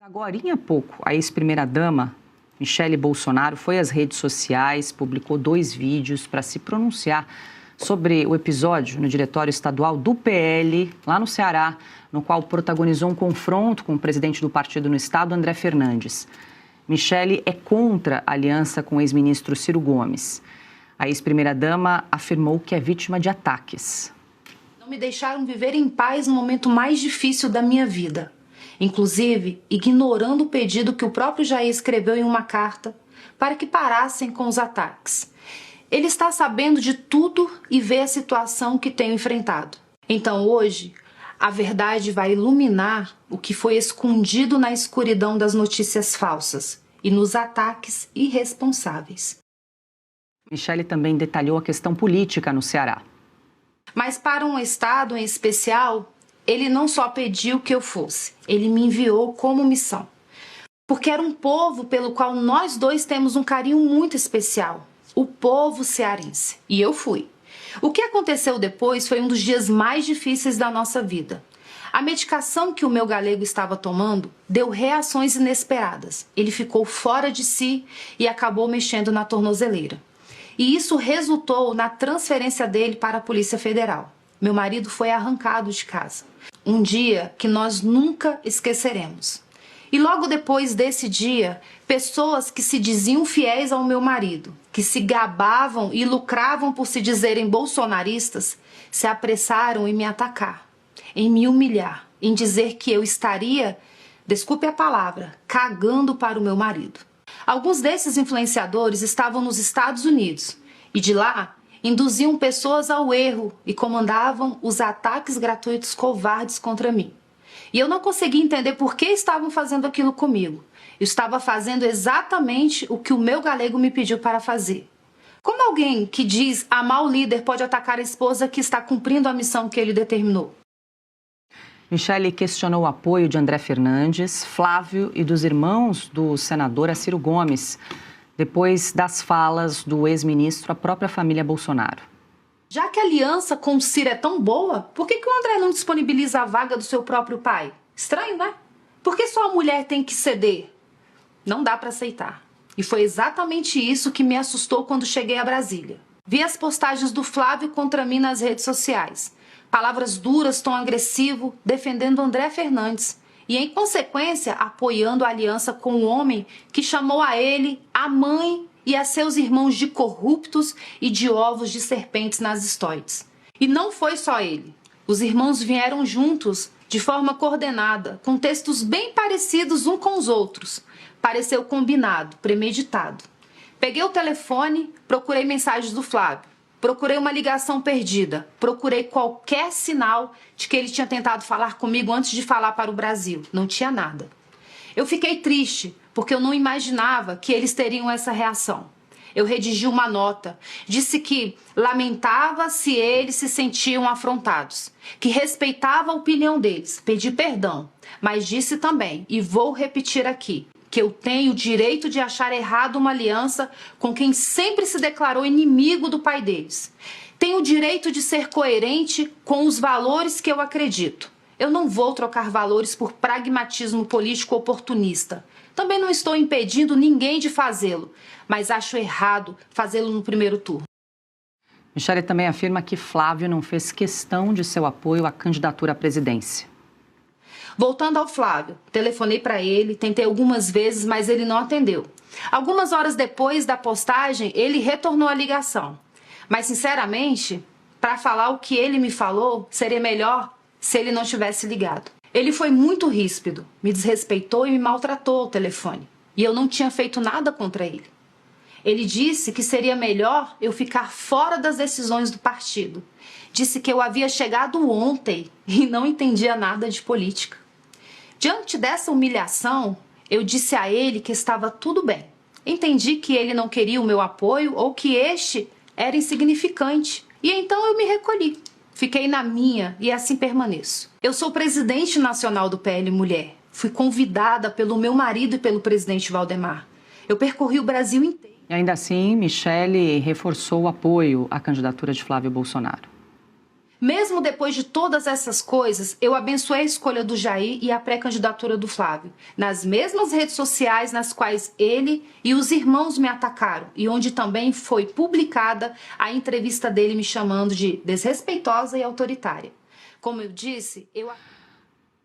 Agorinha há pouco, a ex-primeira-dama, Michele Bolsonaro, foi às redes sociais, publicou 2 vídeos para se pronunciar sobre o episódio no Diretório Estadual do PL, lá no Ceará, no qual protagonizou um confronto com o presidente do partido no estado, André Fernandes. Michele é contra a aliança com o ex-ministro Ciro Gomes. A ex-primeira-dama afirmou que é vítima de ataques. Não me deixaram viver em paz no momento mais difícil da minha vida. Inclusive, ignorando o pedido que o próprio Jair escreveu em uma carta para que parassem com os ataques. Ele está sabendo de tudo e vê a situação que tenho enfrentado. Então hoje, a verdade vai iluminar o que foi escondido na escuridão das notícias falsas e nos ataques irresponsáveis. Michele também detalhou a questão política no Ceará. Mas para um estado em especial, ele não só pediu que eu fosse, ele me enviou como missão. Porque era um povo pelo qual nós dois temos um carinho muito especial, o povo cearense. E eu fui. O que aconteceu depois foi um dos dias mais difíceis da nossa vida. A medicação que o meu galego estava tomando deu reações inesperadas. Ele ficou fora de si e acabou mexendo na tornozeleira. E isso resultou na transferência dele para a Polícia Federal. Meu marido foi arrancado de casa. Um dia que nós nunca esqueceremos. E logo depois desse dia, pessoas que se diziam fiéis ao meu marido, que se gabavam e lucravam por se dizerem bolsonaristas, se apressaram em me atacar, em me humilhar, em dizer que eu estaria, desculpe a palavra, cagando para o meu marido. Alguns desses influenciadores estavam nos Estados Unidos e de lá induziam pessoas ao erro e comandavam os ataques gratuitos covardes contra mim. E eu não conseguia entender por que estavam fazendo aquilo comigo. Eu estava fazendo exatamente o que o meu galego me pediu para fazer. Como alguém que diz amar o líder pode atacar a esposa que está cumprindo a missão que ele determinou? Michele questionou o apoio de André Fernandes, Flávio e dos irmãos do senador Ciro Gomes, depois das falas do ex-ministro à própria família Bolsonaro. Já que a aliança com o Ciro é tão boa, por que o André não disponibiliza a vaga do seu próprio pai? Estranho, né? Por que só a mulher tem que ceder? Não dá para aceitar. E foi exatamente isso que me assustou quando cheguei a Brasília. Vi as postagens do Flávio contra mim nas redes sociais. Palavras duras, tom agressivo, defendendo André Fernandes. E, em consequência, apoiando a aliança com o homem que chamou a ele, a mãe e a seus irmãos de corruptos e de ovos de serpentes nas estoides. E não foi só ele. Os irmãos vieram juntos, de forma coordenada, com textos bem parecidos uns com os outros. Pareceu combinado, premeditado. Peguei o telefone, procurei mensagens do Flávio. Procurei uma ligação perdida, procurei qualquer sinal de que ele tinha tentado falar comigo antes de falar para o Brasil. Não tinha nada. Eu fiquei triste, porque eu não imaginava que eles teriam essa reação. Eu redigi uma nota, disse que lamentava se eles se sentiam afrontados, que respeitava a opinião deles, pedi perdão, mas disse também, e vou repetir aqui, que eu tenho o direito de achar errado uma aliança com quem sempre se declarou inimigo do pai deles. Tenho o direito de ser coerente com os valores que eu acredito. Eu não vou trocar valores por pragmatismo político oportunista. Também não estou impedindo ninguém de fazê-lo, mas acho errado fazê-lo no primeiro turno. Michele também afirma que Flávio não fez questão de seu apoio à candidatura à presidência. Voltando ao Flávio, telefonei para ele, tentei algumas vezes, mas ele não atendeu. Algumas horas depois da postagem, ele retornou a ligação. Mas, sinceramente, para falar o que ele me falou, seria melhor se ele não tivesse ligado. Ele foi muito ríspido, me desrespeitou e me maltratou ao telefone. E eu não tinha feito nada contra ele. Ele disse que seria melhor eu ficar fora das decisões do partido. Disse que eu havia chegado ontem e não entendia nada de política. Diante dessa humilhação, eu disse a ele que estava tudo bem. Entendi que ele não queria o meu apoio ou que este era insignificante. E então eu me recolhi. Fiquei na minha e assim permaneço. Eu sou presidente nacional do PL Mulher. Fui convidada pelo meu marido e pelo presidente Valdemar. Eu percorri o Brasil inteiro. E ainda assim, Michele reforçou o apoio à candidatura de Flávio Bolsonaro. Mesmo depois de todas essas coisas, eu abençoei a escolha do Jair e a pré-candidatura do Flávio, nas mesmas redes sociais nas quais ele e os irmãos me atacaram e onde também foi publicada a entrevista dele me chamando de desrespeitosa e autoritária. Como eu disse,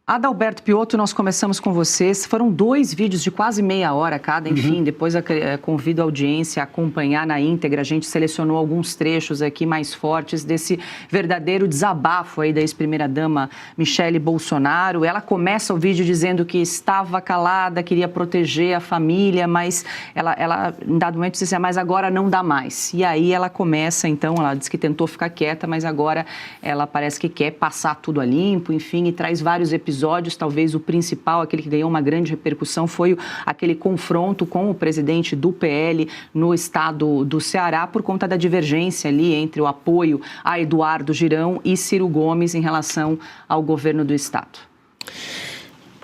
Adalberto Piotto, nós começamos com vocês. Foram 2 vídeos de quase meia hora cada, enfim, depois convido a audiência a acompanhar na íntegra. A gente selecionou alguns trechos aqui mais fortes desse verdadeiro desabafo aí da ex-primeira-dama Michele Bolsonaro. Ela começa o vídeo dizendo que estava calada, queria proteger a família, mas ela em dado momento disse assim, mas agora não dá mais. E aí ela começa, então, ela disse que tentou ficar quieta, mas agora ela parece que quer passar tudo a limpo, enfim, e traz vários episódios, talvez o principal, aquele que ganhou uma grande repercussão, foi aquele confronto com o presidente do PL no estado do Ceará, por conta da divergência ali entre o apoio a Eduardo Girão e Ciro Gomes em relação ao governo do estado.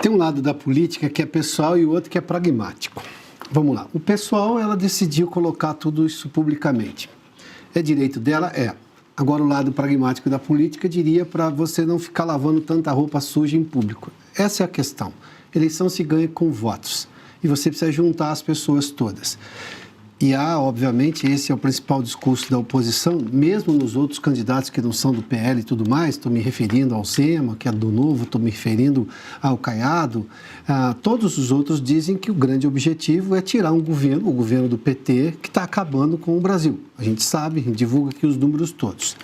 Tem um lado da política que é pessoal e o outro que é pragmático. Vamos lá. O pessoal, ela decidiu colocar tudo isso publicamente. É direito dela? É. Agora, o lado pragmático da política diria para você não ficar lavando tanta roupa suja em público. Essa é a questão. Eleição se ganha com votos. E você precisa juntar as pessoas todas. E obviamente, esse é o principal discurso da oposição, mesmo nos outros candidatos que não são do PL e tudo mais, estou me referindo ao Zema, que é do Novo, estou me referindo ao Caiado, todos os outros dizem que o grande objetivo é tirar o governo do PT, que está acabando com o Brasil. A gente sabe, a gente divulga aqui os números todos.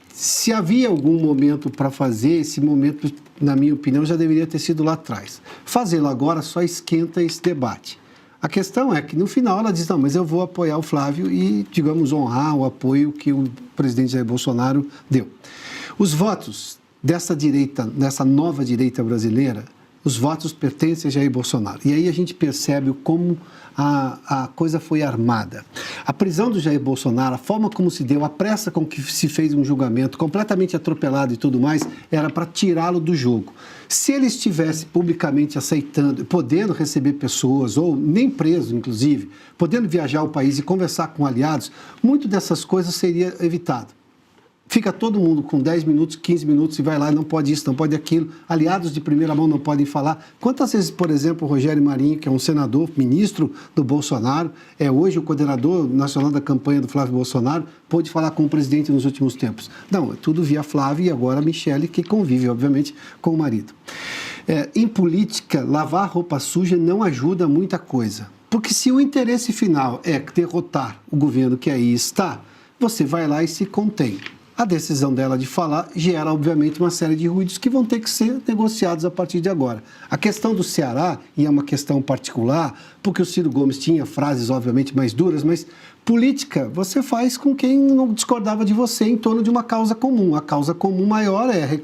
Se havia algum momento para fazer, esse momento, na minha opinião, já deveria ter sido lá atrás. Fazê-lo agora só esquenta esse debate. A questão é que, no final, ela diz, não, mas eu vou apoiar o Flávio e, digamos, honrar o apoio que o presidente Jair Bolsonaro deu. Os votos dessa direita, dessa nova direita brasileira, os votos pertencem a Jair Bolsonaro. E aí a gente percebe como a coisa foi armada. A prisão do Jair Bolsonaro, a forma como se deu, a pressa com que se fez um julgamento completamente atropelado e tudo mais, era para tirá-lo do jogo. Se ele estivesse publicamente aceitando, podendo receber pessoas, ou nem preso, inclusive, podendo viajar ao país e conversar com aliados, muito dessas coisas seria evitado. Fica todo mundo com 10 minutos, 15 minutos e vai lá, não pode isso, não pode aquilo. Aliados de primeira mão não podem falar. Quantas vezes, por exemplo, o Rogério Marinho, que é um senador, ministro do Bolsonaro, é hoje o coordenador nacional da campanha do Flávio Bolsonaro, pôde falar com o presidente nos últimos tempos? Não, é tudo via Flávio e agora a Michele, que convive, obviamente, com o marido. Em política, lavar roupa suja não ajuda muita coisa. Porque se o interesse final é derrotar o governo que aí está, você vai lá e se contém. A decisão dela de falar gera, obviamente, uma série de ruídos que vão ter que ser negociados a partir de agora. A questão do Ceará, e é uma questão particular, porque o Ciro Gomes tinha frases, obviamente, mais duras, mas política você faz com quem não discordava de você em torno de uma causa comum. A causa comum maior é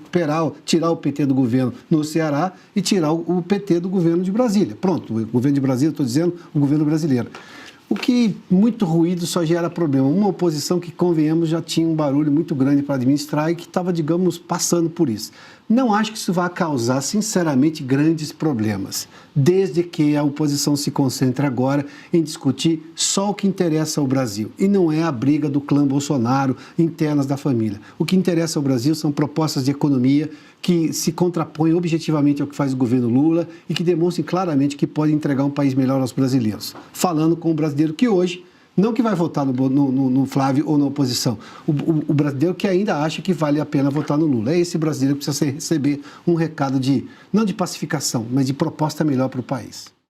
tirar o PT do governo no Ceará e tirar o PT do governo de Brasília. Pronto, o governo de Brasília, estou dizendo, o governo brasileiro. O que muito ruído só gera problema. Uma oposição que, convenhamos, já tinha um barulho muito grande para administrar e que estava, digamos, passando por isso. Não acho que isso vá causar, sinceramente, grandes problemas, desde que a oposição se concentre agora em discutir só o que interessa ao Brasil. E não é a briga do clã Bolsonaro, internas da família. O que interessa ao Brasil são propostas de economia que se contrapõem objetivamente ao que faz o governo Lula e que demonstrem claramente que pode entregar um país melhor aos brasileiros. Falando com o brasileiro que hoje, não que vai votar no Flávio ou na oposição, o brasileiro que ainda acha que vale a pena votar no Lula. É esse brasileiro que precisa receber um recado não de pacificação, mas de proposta melhor para o país.